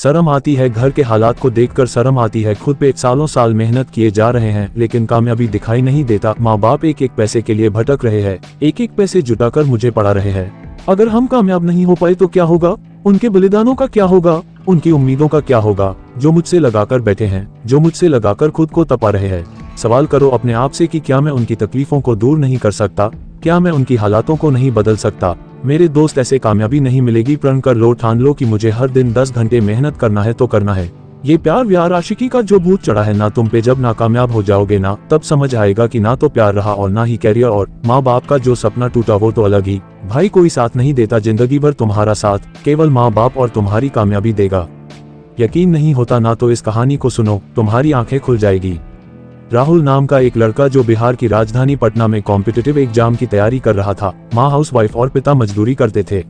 शर्म आती है घर के हालात को देखकर, शर्म आती है खुद पे। सालों साल मेहनत किए जा रहे हैं लेकिन कामयाबी दिखाई नहीं देता। माँ बाप एक एक पैसे के लिए भटक रहे हैं, एक एक पैसे जुटाकर मुझे पढ़ा रहे हैं। अगर हम कामयाब नहीं हो पाए तो क्या होगा? उनके बलिदानों का क्या होगा? उनकी उम्मीदों का क्या होगा जो मुझसे लगाकर बैठे हैं, जो मुझसे लगाकर खुद को तपा रहे हैं। सवाल करो अपने आप से कि क्या मैं उनकी तकलीफों को दूर नहीं कर सकता? क्या मैं उनकी हालातों को नहीं बदल सकता? मेरे दोस्त, ऐसे कामयाबी नहीं मिलेगी। प्रण कर लो, ठान लो कि मुझे हर दिन 10 घंटे मेहनत करना है तो करना है। ये प्यार व्यार आशिकी का जो भूत चढ़ा है ना तुम पे, जब नाकामयाब हो जाओगे ना तब समझ आएगा कि ना तो प्यार रहा और ना ही कैरियर। और माँ बाप का जो सपना टूटा वो तो अलग ही। भाई कोई साथ नहीं देता जिंदगी भर तुम्हारा साथ, केवल माँ बाप और तुम्हारी कामयाबी देगा। यकीन नहीं होता ना तो इस कहानी को सुनो, तुम्हारी आंखें खुल जाएगी। राहुल नाम का एक लड़का जो बिहार की राजधानी पटना में कॉम्पिटिटिव एग्जाम की तैयारी कर रहा था। माँ हाउसवाइफ और पिता मजदूरी करते थे।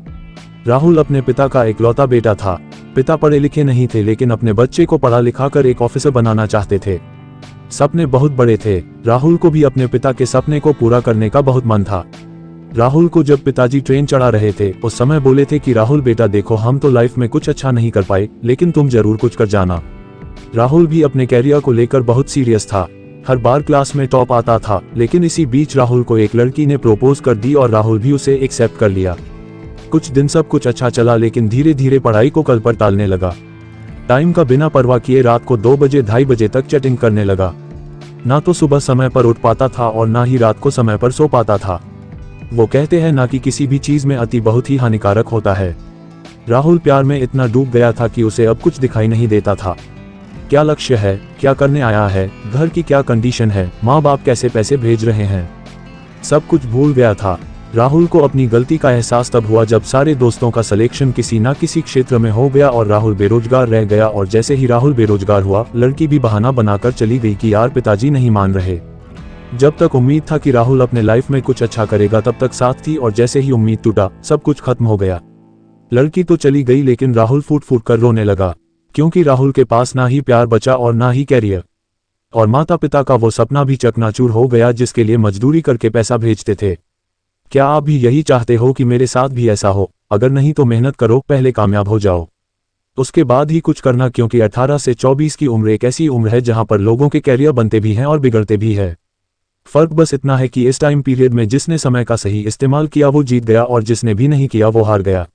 राहुल अपने पिता का इकलौता बेटा था। पिता पढ़े लिखे नहीं थे लेकिन अपने बच्चे को पढ़ा लिखा कर एक ऑफिसर बनाना चाहते थे। सपने बहुत बड़े थे। राहुल को भी अपने पिता के सपने को पूरा करने का बहुत मन था। राहुल को जब पिताजी ट्रेन चढ़ा रहे थे उस समय बोले थे कि राहुल बेटा देखो, हम तो लाइफ में कुछ अच्छा नहीं कर पाए लेकिन तुम जरूर कुछ कर जाना। राहुल भी अपने कैरियर को लेकर बहुत सीरियस था। हर बार क्लास में टॉप आता था। लेकिन इसी बीच राहुल को एक लड़की ने प्रपोज कर दी और राहुल भी उसे एक्सेप्ट कर लिया। कुछ दिन सब कुछ अच्छा चला लेकिन धीरे धीरे पढ़ाई को कल पर टालने लगा। टाइम का बिना परवाह किए रात को 2 बजे 2:30 बजे तक चैटिंग करने लगा। ना तो सुबह समय पर उठ पाता था और ना ही रात को समय पर सो पाता था। वो कहते हैं ना कि किसी भी चीज में अति बहुत ही हानिकारक होता है। राहुल प्यार में इतना डूब गया था कि उसे अब कुछ दिखाई नहीं देता था। क्या लक्ष्य है, क्या करने आया है, घर की क्या कंडीशन है, माँ बाप कैसे पैसे भेज रहे हैं, सब कुछ भूल गया था। राहुल को अपनी गलती का एहसास तब हुआ जब सारे दोस्तों का सिलेक्शन किसी न किसी क्षेत्र में हो गया और राहुल बेरोजगार रह गया। और जैसे ही राहुल बेरोजगार हुआ, लड़की भी बहाना बनाकर चली गई कि यार पिताजी नहीं मान रहे। जब तक उम्मीद था कि राहुल अपने लाइफ में कुछ अच्छा करेगा तब तक साथ थी, और जैसे ही उम्मीद टूटा सब कुछ खत्म हो गया। लड़की तो चली गई लेकिन राहुल फूट फूट कर रोने लगा, क्योंकि राहुल के पास ना ही प्यार बचा और ना ही कैरियर। और माता पिता का वो सपना भी चकनाचूर हो गया जिसके लिए मजदूरी करके पैसा भेजते थे। क्या आप भी यही चाहते हो कि मेरे साथ भी ऐसा हो? अगर नहीं तो मेहनत करो, पहले कामयाब हो जाओ, उसके बाद ही कुछ करना। क्योंकि 18 से 24 की उम्र एक ऐसी उम्र है जहां पर लोगों के कैरियर बनते भी हैं और बिगड़ते भी है। फर्क बस इतना है कि इस टाइम पीरियड में जिसने समय का सही इस्तेमाल किया वो जीत गया और जिसने भी नहीं किया वो हार गया।